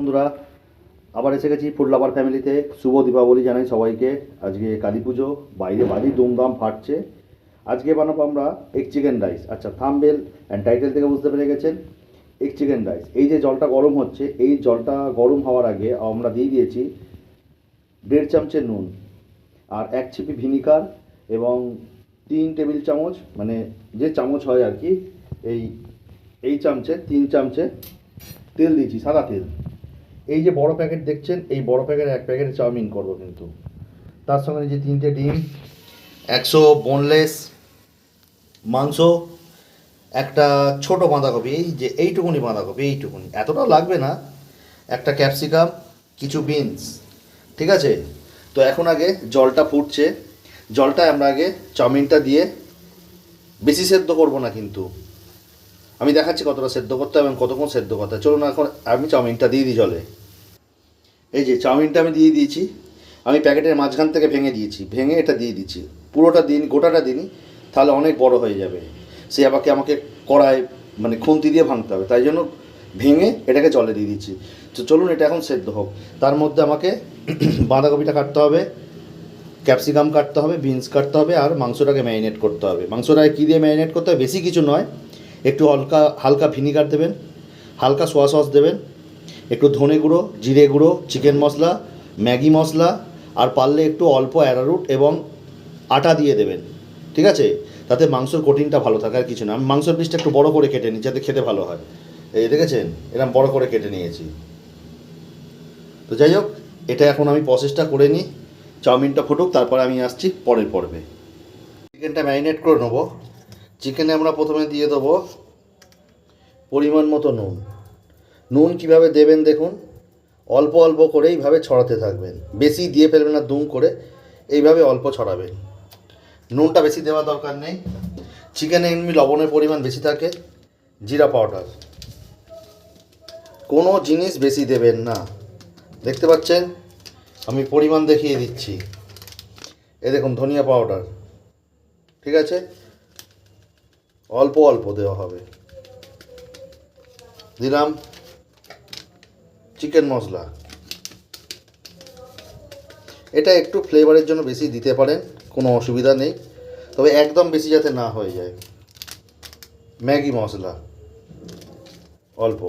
বন্ধুরা, আবার এসে গেছি ফুড লাভার ফ্যামিলিতে। শুভ দীপাবলি জানাই সবাইকে। আজকে কালী পুজো, বাইরে বাড়ি দুমদাম ফাটছে। আজকে বানাবো আমরা এগ চিকেন রাইস। আচ্ছা, থাম্বনেল অ্যান্ড টাইটেল থেকে বুঝতে পেরে গেছেন, এগ চিকেন রাইস। এই যে জলটা গরম হচ্ছে, এই জলটা গরম হওয়ার আগে আমরা দিয়ে দিয়েছি 1.5 চামচের নুন, আর 1 চিপি ভিনিগার, এবং 3 টেবিল চামচ, মানে যে চামচ হয় আর কি, এই চামচে 3 চামচে তেল দিয়েছি, সাদা তেল। এই যে বড় প্যাকেট দেখছেন, এই বড় প্যাকেট 1 প্যাকেট চাউমিন করবো কিন্তু। তার সঙ্গে যে 3টে ডিম, 100 বোনলেস মাংস, একটা ছোট বাঁধাকপি, এই যে এইটুকুনি বাঁধাকপি, এইটুকুনি, এতটাও লাগবে না, একটা ক্যাপসিকাম, কিছু বিনস। ঠিক আছে, তো এখন আগে জলটা ফুটছে, জলটায় আমরা আগে চাউমিনটা দিয়ে, বেশি সেদ্ধ করবো না কিন্তু, আমি দেখাচ্ছি কতটা সেদ্ধ করতে হবে এবং কতক্ষণ সেদ্ধ করতে হবে। চলুন এখন আমি চাউমিনটা দিয়ে দিই জলে। এই যে চাউমিনটা আমি দিয়ে দিয়েছি, আমি প্যাকেটের মাঝখান থেকে ভেঙে দিয়েছি, ভেঙে এটা দিয়ে দিচ্ছি। পুরোটা দিন, গোটাটা দিনই, তাহলে অনেক বড় হয়ে যাবে। সে আমাকে কড়ায় মানে খুন্তি দিয়ে ভাঙতে হবে, তাই জন্য ভেঙে এটাকে জলে দিয়ে দিচ্ছি। তো চলুন এটা এখন সেদ্ধ হোক। তার মধ্যে আমাকে বাঁধাকপিটা কাটতে হবে, ক্যাপসিকাম কাটতে হবে, বিনস কাটতে হবে, আর মাংসটাকে ম্যারিনেট করতে হবে। মাংসটাকে কী দিয়ে ম্যারিনেট করতে হবে? বেশি কিছু নয়, একটু হালকা ভিনিগার দেবেন, হালকা সোয়া সস দেবেন, একটু ধনে গুঁড়ো, জিরে গুঁড়ো, চিকেন মশলা, ম্যাগি মশলা, আর পারলে একটু অল্প অ্যারারুট এবং আটা দিয়ে দেবেন। ঠিক আছে, তাতে মাংসর কোটিংটা ভালো থাকে, আর কিছু না। আমি মাংসের পিসটা একটু বড় করে কেটে নিই যাতে খেতে ভালো হয়। এই দেখেছেন, এরকম বড় করে কেটে নিয়েছি। তো যাই হোক, এটা এখন আমি প্রসেসটা করে নিই, চাউমিনটা ফুটুক, তারপরে আমি আসছি পরের পর্বে। চিকেনটা ম্যারিনেট করে নেবো। চিকেনে আমরা প্রথমে দিয়ে দেবো পরিমাণ মতো নুন। নুন কীভাবে দেবেন দেখুন, অল্প অল্প করে এইভাবে ছড়াতে থাকবেন, বেশি দিয়ে ফেলবেন না দুম করে, এইভাবে অল্প ছড়াবেন। নুনটা বেশি দেওয়ার দরকার নেই, চিকেনে এমনি লবণের পরিমাণ বেশি থাকে। জিরা পাউডার, কোনো জিনিস বেশি দেবেন না। দেখতে পাচ্ছেন, আমি পরিমাণ দেখিয়ে দিচ্ছি। এ দেখুন, ধনিয়া পাউডার, ঠিক আছে, অল্প অল্প দেওয়া হবে। দিলাম চিকেন মশলা, এটা একটু ফ্লেভারের জন্য বেশি দিতে পারেন, কোনো অসুবিধা নেই, তবে একদম বেশি যাতে না হয়ে যায়। ম্যাগি মশলা অল্প,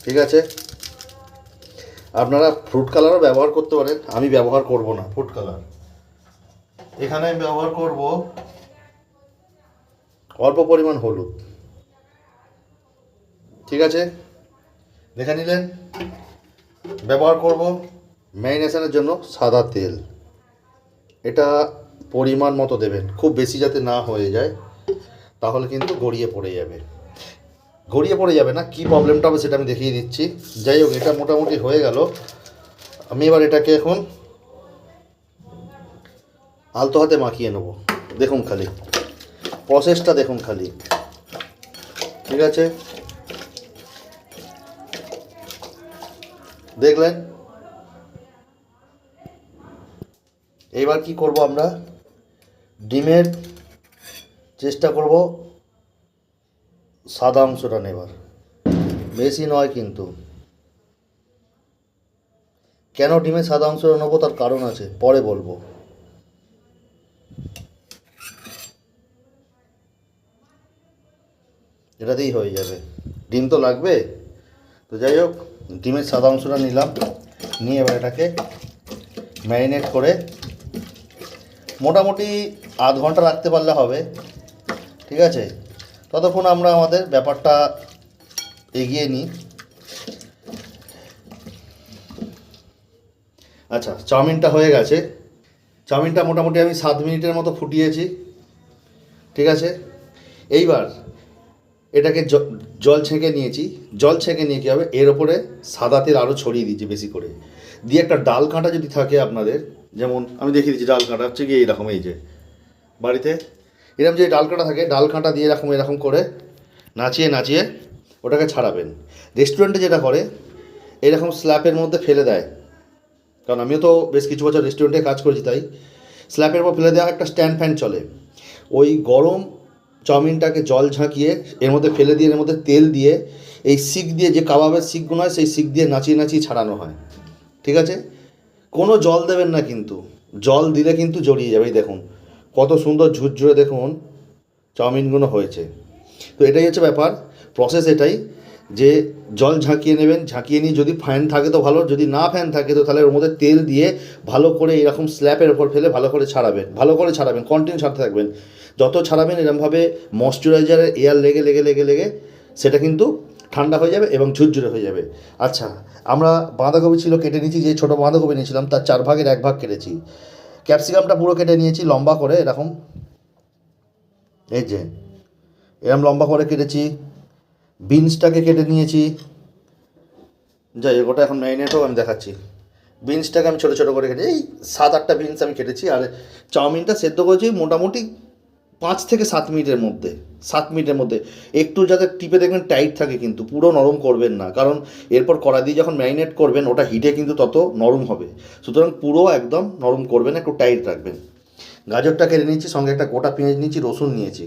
ঠিক আছে। আপনারা ফ্রুট কালারও ব্যবহার করতে পারেন, আমি ব্যবহার করব না ফ্রুট কালার। এখানে আমি ব্যবহার করব অল্প পরিমাণ হলুদ, ঠিক আছে, দেখে নিলেন। ব্যবহার করব ম্যারিনেশনের জন্য সাদা তেল, এটা পরিমাণ মতো দেবেন, খুব বেশি যাতে না হয়ে যায়, তাহলে কিন্তু গড়িয়ে পড়ে যাবে। গড়িয়ে পড়ে যাবে না, কী প্রবলেমটা হবে সেটা আমি দেখিয়ে দিচ্ছি। যাই হোক, এটা মোটামুটি হয়ে গেল। আমি এবার এটাকে এখন আলতো হাতে মাখিয়ে নেব। দেখুন খালি প্রসেসটা, দেখুন খালি, ঠিক আছে, দেখলেন। এবার কি করব আমরা, ডিমের চেষ্টা করব সাদা অংশটা নেবার, বেশি নয় কিন্তু। কেন ডিমের সাদা অংশটা নেবো তার কারণ আছে, পরে বলবো। এটাতেই হয়ে যাবে, ডিম তো লাগবে। তো যাই হোক, ডিমের সাদা অংশটা নিলাম, নিয়ে এবার এটাকে ম্যারিনেট করে মোটামুটি আধ ঘন্টা রাখতে পারলে হবে, ঠিক আছে। ততক্ষণ আমরা আমাদের ব্যাপারটা এগিয়ে নিই। আচ্ছা, চাউমিনটা হয়ে গেছে। চাউমিনটা মোটামুটি আমি 7 মিনিটের মতো ফুটিয়েছি, ঠিক আছে। এইবার এটাকে জল ছেঁকে নিয়েছি। জল ছেঁকে নিয়ে কী হবে, এর ওপরে সাদা তেল আরও ছড়িয়ে দিয়েছি বেশি করে, দিয়ে একটা ডাল কাঁটা যদি থাকে আপনাদের, যেমন আমি দেখিয়ে দিচ্ছি, ডাল কাঁটা হচ্ছে কি এইরকম, এই যে বাড়িতে এরকম যে ডাল কাঁটা থাকে, ডাল কাঁটা দিয়ে এরকম করে নাচিয়ে নাচিয়ে ওটাকে ছাড়াবেন। রেস্টুরেন্টে যেটা করে, এরকম স্ল্যাপের মধ্যে ফেলে দেয়, কারণ আমিও তো বেশ কিছু বছর রেস্টুরেন্টে কাজ করেছি, তাই স্ল্যাপের উপর ফেলে দেওয়া একটা স্ট্যান্ড ফ্যান চলে। ওই গরম চাউমিনটাকে জল ঝাঁকিয়ে এর মধ্যে ফেলে দিয়ে, এর মধ্যে তেল দিয়ে এই শিক দিয়ে, যে কাবাবের শিকগুলো হয় সেই শিক দিয়ে নাচিয়ে নাচিয়ে ছাড়ানো হয়। ঠিক আছে, কোনো জল দেবেন না কিন্তু, জল দিলে কিন্তু জড়িয়ে যাবে। এই দেখুন কত সুন্দর ঝুরঝুরে দেখুন চাউমিনগুলো হয়েছে। তো এটাই হচ্ছে ব্যাপার, প্রসেস এটাই, যে জল ঝাঁকিয়ে নেবেন, ঝাঁকিয়ে নিয়ে যদি ফ্যান থাকে তো ভালো, যদি না ফ্যান থাকে তো তাহলে ওর মধ্যে তেল দিয়ে ভালো করে এরকম স্ল্যাপের ওপর ফেলে ভালো করে ছাড়াবেন, কন্টিনিউ ছাড়তে থাকবেন। যত ছাড়াবেন এরকমভাবে ময়শ্চারাইজারের এয়ার লেগে লেগে লেগে লেগে সেটা কিন্তু ঠান্ডা হয়ে যাবে এবং ঝুরঝুরে হয়ে যাবে। আচ্ছা, আমরা বাঁধাকপি ছিল কেটে নিয়েছি, যে ছোটো বাঁধাকপি নিয়েছিলাম তার 4 ভাগের 1 ভাগ কেটেছি। ক্যাপসিকামটা পুরো কেটে নিয়েছি লম্বা করে এরকম, এই যে এরকম লম্বা করে কেটেছি। বিনসটাকে কেটে নিয়েছি, যাই হোক ওটা এখন ম্যারিনেট হোক, আমি দেখাচ্ছি। বিনসটাকে আমি ছোটো ছোটো করে কেটে, এই 7-8টা বিনস আমি কেটেছি। আর চাউমিনটা সেদ্ধ করেছি মোটামুটি 5 থেকে 7 মিনিটের মধ্যে, 7 মিনিটের মধ্যে। একটু যাতে টিপে দেখবেন টাইট থাকে, কিন্তু পুরো নরম করবেন না, কারণ এরপর কড়া দিয়ে যখন ম্যারিনেট করবেন ওটা হিটে কিন্তু তত নরম হবে, সুতরাং পুরো একদম নরম করবেন, একটু টাইট রাখবেন। গাজরটা কেটে নিয়েছি, সঙ্গে একটা গোটা পেঁয়াজ নিয়েছি, রসুন নিয়েছি।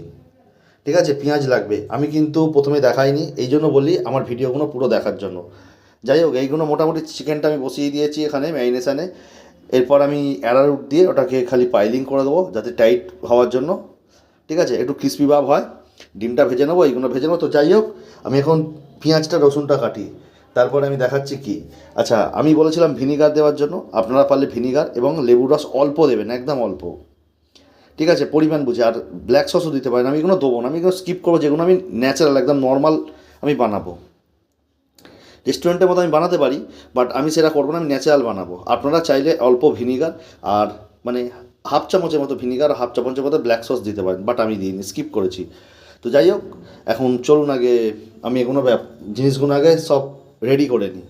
ঠিক আছে, পেঁয়াজ লাগবে, আমি কিন্তু প্রথমে দেখাইনি, এই জন্য বলি আমার ভিডিওগুলো পুরো দেখার জন্য। যাই হোক, এইগুলো মোটামুটি চিকেনটা আমি বসিয়ে দিয়েছি এখানে ম্যারিনেশানে। এরপর আমি অ্যারারুট দিয়ে ওটাকে খালি পাইলিং করে দেবো যাতে টাইট হওয়ার জন্য। ঠিক আছে, একটু ক্রিস্পি ভাব হয়। ডিমটা ভেজে নেবো, এইগুলো ভেজে নেবো। তো যাই হোক, আমি এখন পেঁয়াজটা রসুনটা কাটি, তারপরে আমি দেখাচ্ছি কি। আচ্ছা, আমি বলেছিলাম ভিনিগার দেওয়ার জন্য, আপনারা পারলে ভিনিগার এবং লেবুর রস অল্প দেবেন, একদম অল্প। ঠিক আছে, পরিমাণ বুঝে। আর ব্ল্যাক সসও দিতে পারেন, আমি এগুলো দেবো না, আমি এগুলো স্কিপ করবো, যেগুলো আমি ন্যাচারাল একদম নর্মাল আমি বানাবো। রেস্টুরেন্টের মতো আমি বানাতে পারি, বাট আমি সেটা করবো না, আমি ন্যাচারাল বানাবো। আপনারা চাইলে অল্প ভিনিগার আর মানে হাফ চামচের মতো ভিনিগার, হাফ চামচের মতো ব্ল্যাক সস দিতে পারেন, বাট আমি দিইনি, স্কিপ করেছি। তো যাই হোক, এখন চলুন আগে আমি এগুলো জিনিসগুলো আগে সব রেডি করে নিই।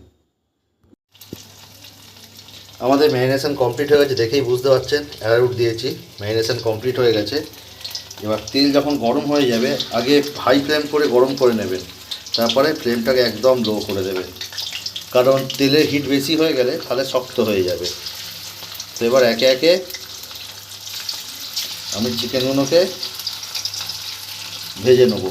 আমাদের ম্যারিনেশন কমপ্লিট হয়ে গেছে, দেখেই বুঝতে পারছেন অ্যারারুট দিয়েছি, ম্যারিনেশন কমপ্লিট হয়ে গেছে। এবার তেল যখন গরম হয়ে যাবে, আগে হাই ফ্লেম করে গরম করে নেবেন, তারপরে ফ্লেমটাকে একদম লো করে দেবেন, কারণ তেলের হিট বেশি হয়ে গেলে তাহলে শক্ত হয়ে যাবে। তো এবার একে একে আমি চিকেনগুলোকে ভেজে নেব।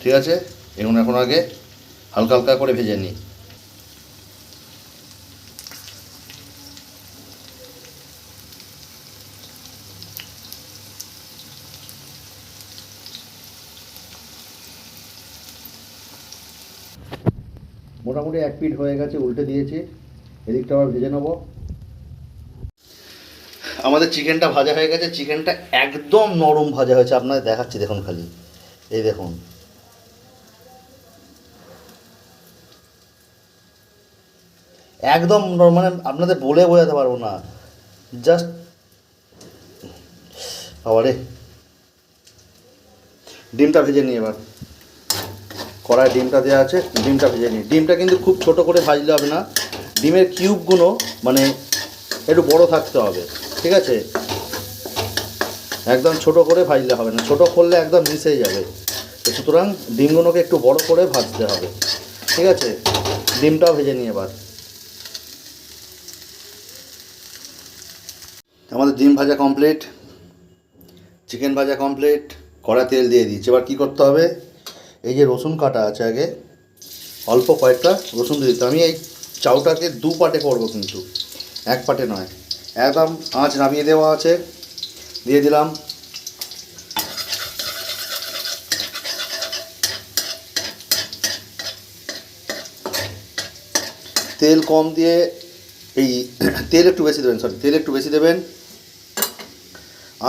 ঠিক আছে, এগুলো এখন আগে হালকা হালকা করে ভেজে নিই। মোটামুটি 1 পিঠ হয়ে গেছে, উল্টে দিয়েছি, এদিকটা আবার ভেজে নেবো। আমাদের চিকেনটা ভাজা হয়ে গেছে, চিকেনটা একদম নরম ভাজা হয়েছে, আপনাদের দেখাচ্ছি দেখুন খালি, এই দেখুন। একদম মানে আপনাদের বলে বোঝাতে পারবো না, জাস্ট আবারে ডিমটা ভেজে নিই। এবার কড়ায় ডিমটা দেওয়া আছে, ডিমটা ভেজে নিই। ডিমটা কিন্তু খুব ছোট করে ভাজলে হবে না, ডিমের কিউবগুলো মানে একটু বড় থাকতে হবে। ঠিক আছে, একদম ছোট করে ভাজলে হবে না, ছোট করলে একদম মিশে যাবে। তো সুতরাং ডিমগুলোকে একটু বড় করে ভাজতে হবে। ঠিক আছে, ডিমটাও ভেজে নিই। এবার আমাদের ডিম ভাজা কমপ্লিট, চিকেন ভাজা কমপ্লিট, কড়া তেল দিয়ে দিচ্ছি। এবার কী করতে হবে, এই যে রসুন কাটা আছে, আগে অল্প কয়েকটা রসুন দিয়ে দিতে। আমি এই চাউটাকে 2 পার্টে করবো, কিন্তু 1 পার্টে নয়। একদম আঁচ নামিয়ে দেওয়া আছে, দিয়ে দিলাম তেল কম দিয়ে, এই তেল একটু বেশি দেবেন, তেল একটু বেশি দেবেন,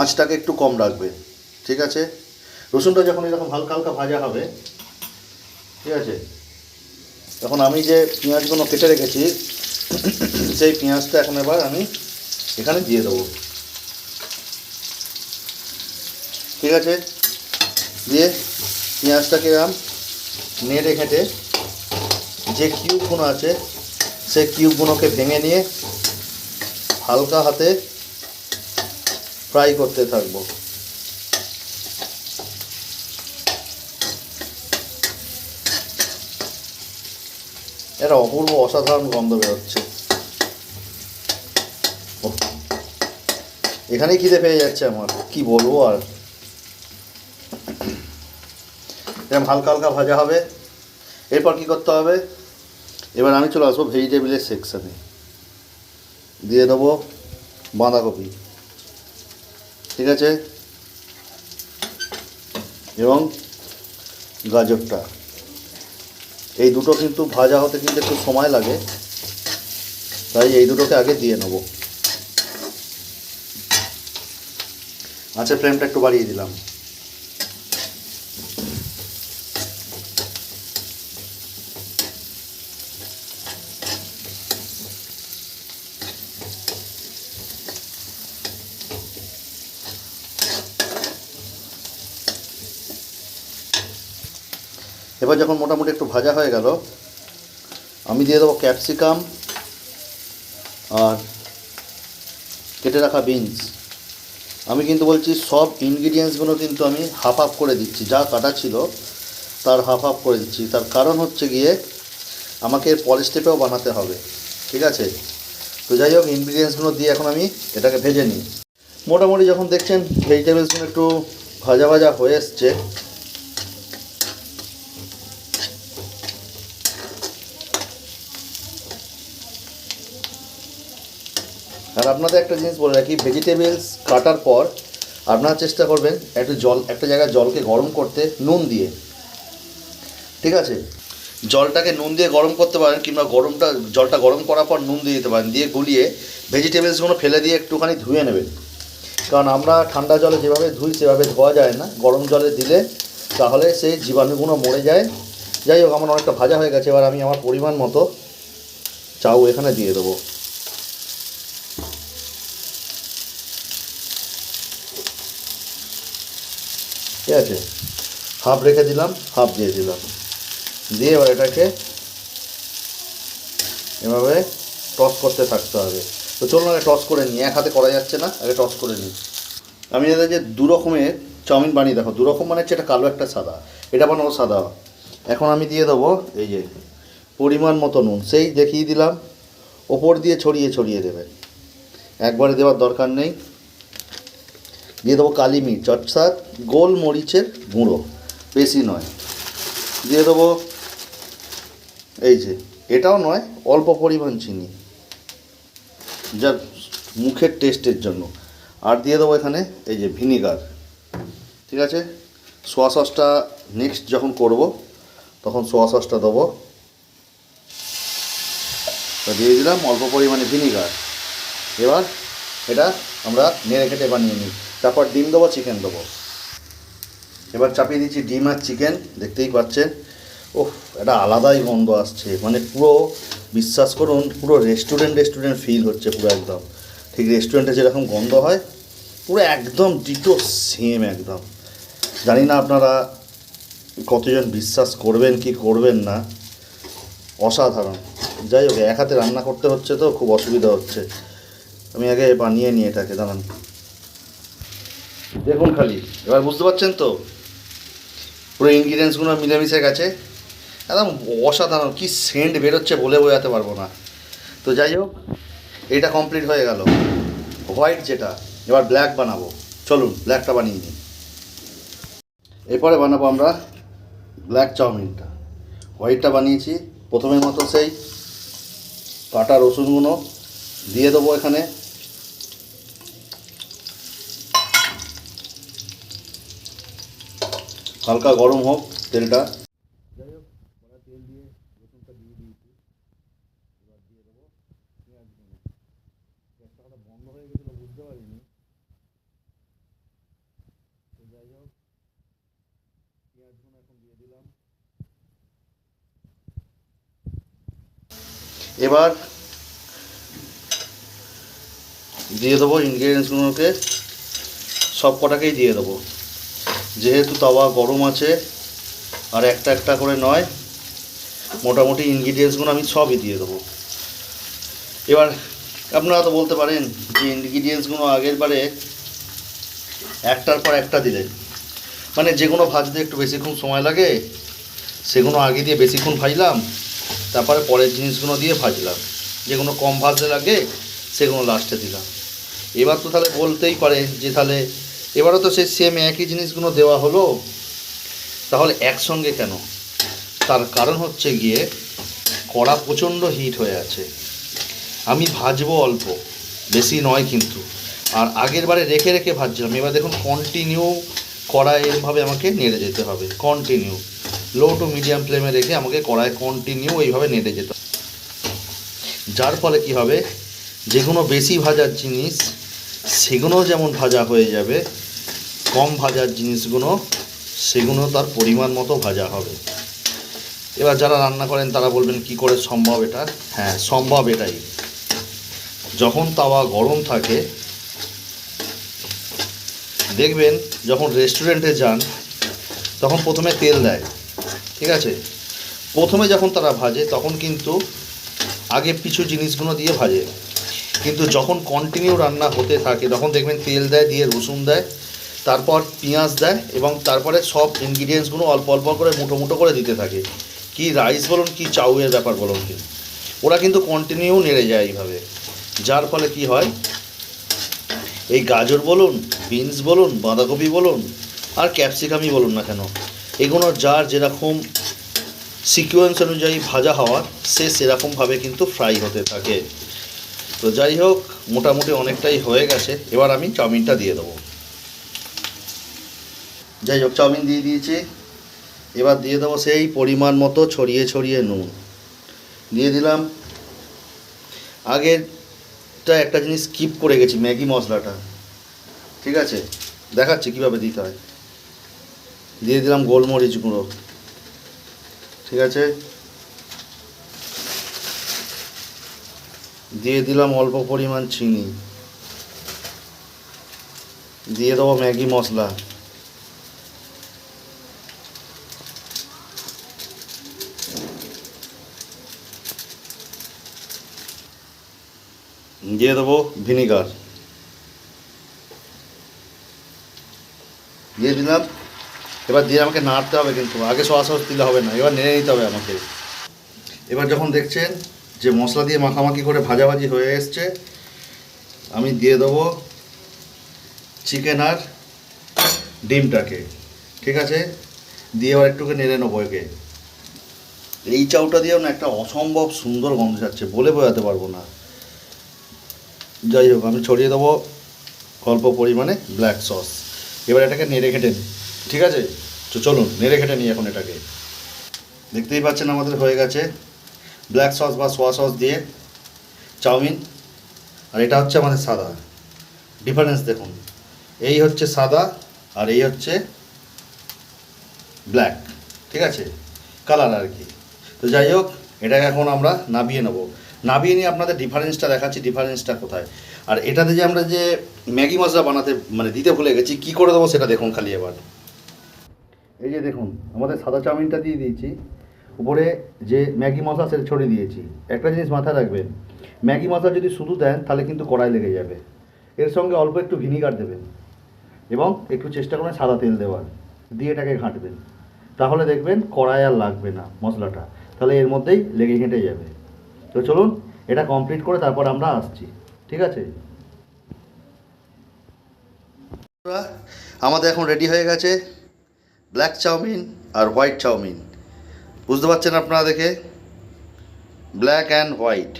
আঁচটাকে একটু কম রাখবেন। ঠিক আছে, রসুনটা যখন এরকম হালকা হালকা ভাজা হবে, ঠিক আছে, তখন আমি যে পেঁয়াজগুলো কেটে রেখেছি সেই পেঁয়াজটা এখন এবার আমি এখানে দিয়ে দেবো। ঠিক আছে, দিয়ে পেঁয়াজটাকে নেড়ে ঘেঁটে যে কিউবগুলো আছে সেই কিউবগুলোকে ভেঙে নিয়ে হালকা হাতে ফ্রাই করতে থাকবো। এটা অপূর্ব অসাধারণ গন্ধ বেরোচ্ছে। এখানেই খিদে পেয়ে যাচ্ছে আমার, কি বলবো আর। এরকম হালকা হালকা ভাজা হবে। এরপর কি করতে হবে, এবার আমি চলে আসবো ভেজিটেবিলের সেকশানে। দিয়ে দেবো বাঁধাকপি, ঠিক আছে, এবং গাজরটা। এই দুটো কিন্তু ভাজা হতে কিন্তু একটু সময় লাগে, তাই এই দুটোকে আগে দিয়ে নেব। আচ্ছা, ফ্লেমটা একটু বাড়িয়ে দিলাম। এবার যখন মোটামুটি একটু ভাজা হয়ে গেল, আমি দিয়ে দেবো ক্যাপসিকাম আর কেটে রাখা বিনস। আমি কিন্তু বলছি সব ইনগ্রিডিয়েন্টসগুলো কিন্তু আমি হাফ হাফ করে দিচ্ছি, যা কাটা ছিল তার হাফ হাফ করে দিচ্ছি। তার কারণ হচ্ছে গিয়ে আমাকে এর পরের স্টেপেও বানাতে হবে, ঠিক আছে। তো যাই হোক, ইনগ্রিডিয়েন্টসগুলো দিয়ে এখন আমি এটাকে ভেজে নিই। মোটামুটি যখন দেখছেন ভেজিটেবলসগুলো একটু ভাজা ভাজা হয়ে এসছে, আর আপনাদের একটা জিনিস বলে রাখি, ভেজিটেবলস কাটার পর আপনারা চেষ্টা করবেন একটু জল, একটা জায়গায় জলকে গরম করতে নুন দিয়ে, ঠিক আছে। জলটাকে নুন দিয়ে গরম করতে পারেন, কিংবা জলটা গরম করার পর নুন দিয়ে দিতে পারেন, দিয়ে গুলিয়ে ভেজিটেবলসগুলো ফেলে দিয়ে একটুখানি ধুয়ে নেবেন। কারণ আমরা ঠান্ডা জলে যেভাবে ধুই সেভাবে ধোয়া যায় না, গরম জলে দিলে তাহলে সেই জীবাণুগুলো মরে যায়। যাই হোক, আমার অনেকটা ভাজা হয়ে গেছে। এবার আমি আমার পরিমাণ মতো চাউ এখানে দিয়ে দেবো। ঠিক আছে, হাফ রেখে দিলাম, হাফ দিয়ে দিলাম, দিয়ে এবার এটাকে এভাবে টস করতে থাকতে হবে। তো চলুন আগে টস করে নিই, এক হাতে করা যাচ্ছে না, আগে টস করে নিই। আমি এদের যে দু রকমের চাউমিন বানিয়ে দেখো, দু রকম মানে হচ্ছে একটা কালো একটা সাদা, এটা বানাবো সাদা। এখন আমি দিয়ে দেবো এই যে পরিমাণ মতো নুন, সেই দেখিয়ে দিলাম, ওপর দিয়ে ছড়িয়ে ছড়িয়ে দেবে, একবারে দেওয়ার দরকার নেই। দিয়ে দেবো কালি মির্চ অর্থাৎ গোলমরিচের গুঁড়ো, বেশি নয়। দিয়ে দেবো এই যে, এটাও নয়, অল্প পরিমাণ চিনি, যা মুখের টেস্টের জন্য। আর দিয়ে দেবো এখানে এই যে ভিনিগার, ঠিক আছে। সোয়া সসটা নেক্সট যখন করব তখন সোয়া সসটা দেবো। দিয়ে দিলাম অল্প পরিমাণে ভিনিগার। এবার এটা আমরা নেড়ে কেটে বানিয়ে নিই। তারপর ডিম দেবো, চিকেন দেবো। এবার চাপিয়ে দিচ্ছি ডিম আর চিকেন, দেখতেই পাচ্ছেন। ওহ, এটা আলাদাই গন্ধ আসছে, মানে পুরো বিশ্বাস করুন পুরো রেস্টুরেন্ট ফিল হচ্ছে, পুরো একদম ঠিক রেস্টুরেন্টে যেরকম গন্ধ হয় পুরো একদম ডিটো সেম একদম। জানি না আপনারা কতজন বিশ্বাস করবেন কি করবেন না, অসাধারণ। যাই হোক, এক হাতে রান্না করতে হচ্ছে তো খুব অসুবিধা হচ্ছে। আমি আগে বানিয়ে নিই এটাকে, দাঁড়ান। দেখুন খালি, এবার বুঝতে পারছেন তো পুরো ইনগ্রিডিয়েন্টসগুলো মিলেমিশে গেছে, একদম অসাধারণ। কি সেন্ট বেরোচ্ছে বলে বোঝাতে পারবো না। তো যাই হোক, এটা কমপ্লিট হয়ে গেল হোয়াইট যেটা। এবার ব্ল্যাক বানাবো, চলুন ব্ল্যাকটা বানিয়ে নিই। এরপরে বানাবো আমরা ব্ল্যাক চাউমিনটা। হোয়াইটটা বানিয়েছি, প্রথমের মতো সেই কাটা রসুনগুলো দিয়ে দেবো এখানে। হালকা গরম হোক তেলটা। যাই হোক, তেল দিয়ে রসুনটা দিয়ে দিয়েছি। এবার দিয়ে দেবো পেঁয়াজগুলো। গ্যাসটা হঠাৎ বন্ধ হয়ে গেছিলো, বুঝতে পারিনি। তো যাই হোক, পেঁয়াজগুলো এখন দিয়ে দিলাম। এবার দিয়ে দেবো ইনগ্রিডিয়েন্টসগুলোকে, সব কটাকেই দিয়ে দেবো, যেহেতু তাওয়া গরম আছে আর একটা একটা করে নয়, মোটামুটি ইনগ্রিডিয়েন্টসগুলো আমি সবই দিয়ে দেবো। এবার আপনারা তো বলতে পারেন যে ইনগ্রিডিয়েন্টসগুলো আগের বারে একটার পর একটা দিলেন, মানে যেগুলো ভাজতে একটু বেশিক্ষণ সময় লাগে সেগুলো আগে দিয়ে বেশিক্ষণ ভাজলাম, তারপরে পরের জিনিসগুলো দিয়ে ভাজলাম, যেগুলো কম ভাজতে লাগে সেগুলো লাস্টে দিলাম। এবার তো তাহলে বলতেই পারে যে তাহলে এবারও তো সেই সেম একই জিনিসগুলো দেওয়া হলো, তাহলে একসঙ্গে কেন? তার কারণ হচ্ছে গিয়ে কড়া প্রচণ্ড হিট হয়ে আছে, আমি ভাজবো অল্প, বেশি নয় কিন্তু, আর আগের বারে রেখে রেখে ভাজছিলাম, এবার দেখুন কন্টিনিউ কড়াই এরভাবে আমাকে নেড়ে যেতে হবে, কন্টিনিউ লো টু মিডিয়াম ফ্লেমে রেখে আমাকে কড়াই কন্টিনিউ এইভাবে নেড়ে যেতে হবে। যার ফলে কি হবে, যেগুলো বেশি ভাজার জিনিস সেগুলো যেমন ভাজা হয়ে যাবে, কম ভাজার জিনিসগুলো সেগুলো তার পরিমাণ মতো ভাজা হবে। এবার যারা রান্না করেন তারা বলবেন কি করে সম্ভব এটা? হ্যাঁ, সম্ভব এটাই, যখন তাওয়া গরম থাকে, দেখবেন যখন রেস্টুরেন্টে যান তখন প্রথমে তেল দেয়, ঠিক আছে, প্রথমে যখন তারা ভাজে তখন কিন্তু আগে পিছু জিনিসগুলো দিয়ে ভাজে, কিন্তু যখন কন্টিনিউ রান্না হতে থাকে তখন দেখবেন তেল দেয়, দিয়ে রসুন দেয়, তারপর পেঁয়াজ দেয়, এবং তারপরে সব ইনগ্রিডিয়েন্টসগুলো অল্প অল্প করে মুঠো মুঠো করে দিতে থাকে। কি রাইস বলুন কি চাউয়ের ব্যাপার বলুন, কি ওরা কিন্তু কন্টিনিউ নেড়ে যায় এইভাবে। যার ফলে কি হয়, এই গাজর বলুন, বিনস বলুন, বাঁধাকপি বলুন আর ক্যাপসিকামই বলুন না কেন, এগুলো যার যেরকম সিকোয়েন্স অনুযায়ী ভাজা হওয়ার সে সেরকমভাবে কিন্তু ফ্রাই হতে থাকে। তো যাই হোক, মোটামুটি অনেকটাই হয়ে গেছে, এবার আমি চাউমিনটা দিয়ে দেবো। যাই হোক, চাউমিন দিয়ে দিয়েছি, এবার দিয়ে দেবো সেই পরিমাণ মতো ছড়িয়ে ছড়িয়ে নুন দিয়ে দিলাম। আগেরটা একটা জিনিস স্কিপ করে গেছি, ম্যাগি মশলাটা, ঠিক আছে, দেখাচ্ছি কীভাবে দিতে হয়। দিয়ে দিলাম গোলমরিচ গুঁড়ো, ঠিক আছে, দিয়ে দিলাম অল্প পরিমাণ চিনি, দিয়ে দেবো ম্যাগি মশলা, দিয়ে দেবো ভিনিগার, দিয়ে দিলাম। এবার দিয়ে আমাকে নাড়তে হবে, কিন্তু আগে সস দিলে হবে না, এবার নেড়ে নিতে হবে আমাকে। এবার যখন দেখছেন যে মশলা দিয়ে মাখামাখি করে ভাজাভাজি হয়ে এসছে, আমি দিয়ে দেবো চিকেন আর ডিমটাকে, ঠিক আছে, দিয়ে এবার একটুকে নেড়ে নেবো একে। এই চাউটা দিয়েও না একটা অসম্ভব সুন্দর গন্ধ যাচ্ছে, বলে বোঝাতে পারবো না। যাই হোক, আমি ছড়িয়ে দেবো অল্প পরিমাণে ব্ল্যাক সস, এবার এটাকে নেড়ে ঘেটে নিই, ঠিক আছে। তো চলুন নেড়ে ঘেটে নিই এখন এটাকে। দেখতেই পাচ্ছেন আমাদের হয়ে গেছে ব্ল্যাক সস বা সোয়া সস দিয়ে চাউমিন, আর এটা হচ্ছে আমাদের সাদা। ডিফারেন্স দেখুন, এই হচ্ছে সাদা আর এই হচ্ছে ব্ল্যাক, ঠিক আছে, কালার আর কি। তো যাই হোক, এটাকে এখন আমরা নাবিয়ে নেব, নাবিয়ে নিয়ে আপনাদের ডিফারেন্সটা দেখাচ্ছি, ডিফারেন্সটা কোথায়। আর এটাতে যে আমরা যে ম্যাগি মশলা বানাতে মানে দিতে ভুলে গেছি, কী করে দেবো সেটা দেখুন খালি এবার। এই যে দেখুন, আমাদের সাদা চাউমিনটা দিয়ে দিয়েছি, উপরে যে ম্যাগি মশলা সেটা ছড়িয়ে দিয়েছি। একটা জিনিস মাথায় রাখবেন, ম্যাগি মশলা যদি শুধু দেন তাহলে কিন্তু কড়াই লেগে যাবে, এর সঙ্গে অল্প একটু ভিনিগার দেবেন এবং একটু চেষ্টা করবেন সাদা তেল দেওয়ার, দিয়ে এটাকে ঘাঁটবেন, তাহলে দেখবেন কড়াই আর লাগবে না মশলাটা, তাহলে এর মধ্যেই লেগে ঘেঁটে যাবে। তো চলুন এটা কমপ্লিট করে তারপর আমরা আসছি, ঠিক আছে। আমাদের এখন রেডি হয়ে গেছে ব্ল্যাক চাউমিন আর হোয়াইট চাউমিন, বুঝতে পারছেন আপনারা দেখে, ব্ল্যাক অ্যান্ড হোয়াইট।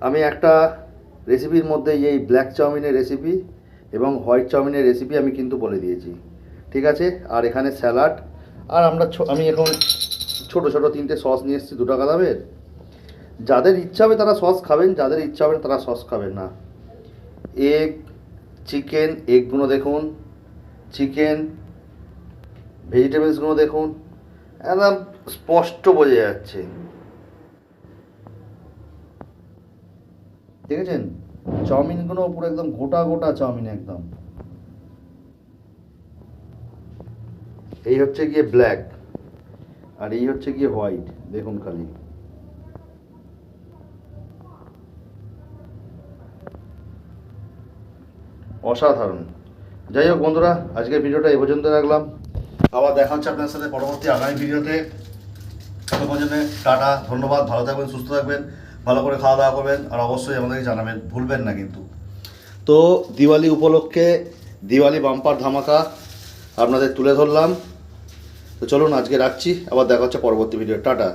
আমি একটা রেসিপির মধ্যে এই ব্ল্যাক চাউমিনের রেসিপি এবং হোয়াইট চাউমিনের রেসিপি আমি কিন্তু বলে দিয়েছি, ঠিক আছে। আর এখানে স্যালাড, আর আমি এখন ছোট ছোট 3টে সস নিয়ে এসেছি 2 টাকা দামের, যাদের ইচ্ছা হবে তারা সস খাবেন, যাদের ইচ্ছা হবে তারা সস খাবেন না। এগ, চিকেন, এগগুলো দেখুন, চিকেন ভেজিটেবলসগুলো দেখুন, একদম স্পষ্ট বোঝা যাচ্ছে। দেখেছেন চাউমিনগুলো পুরো একদম গোটা গোটা চাউমিন একদম। এই হচ্ছে গিয়ে ব্ল্যাক আর এই হচ্ছে গিয়ে হোয়াইট, দেখুন খালি। অসাধারণ। যাই হোক বন্ধুরা, আজকের ভিডিওটা এই পর্যন্ত রাখলাম। আবার দেখা হচ্ছে আপনার সাথে পরবর্তী আগামী ভিডিওতে। ততক্ষণ জন্য টাটা, ধন্যবাদ, ভালো থাকবেন, সুস্থ থাকবেন, ভালো করে খাওয়া দাওয়া করবেন, আর অবশ্যই আমাদেরকে জানাবেন, ভুলবেন না কিন্তু। তো দিওয়ালি উপলক্ষে দিওয়ালি বাম্পার ধামাকা আপনাদের তুলে ধরলাম। তো চলুন আজকে রাখছি, আবার দেখা হচ্ছে পরবর্তী ভিডিও। টাটা।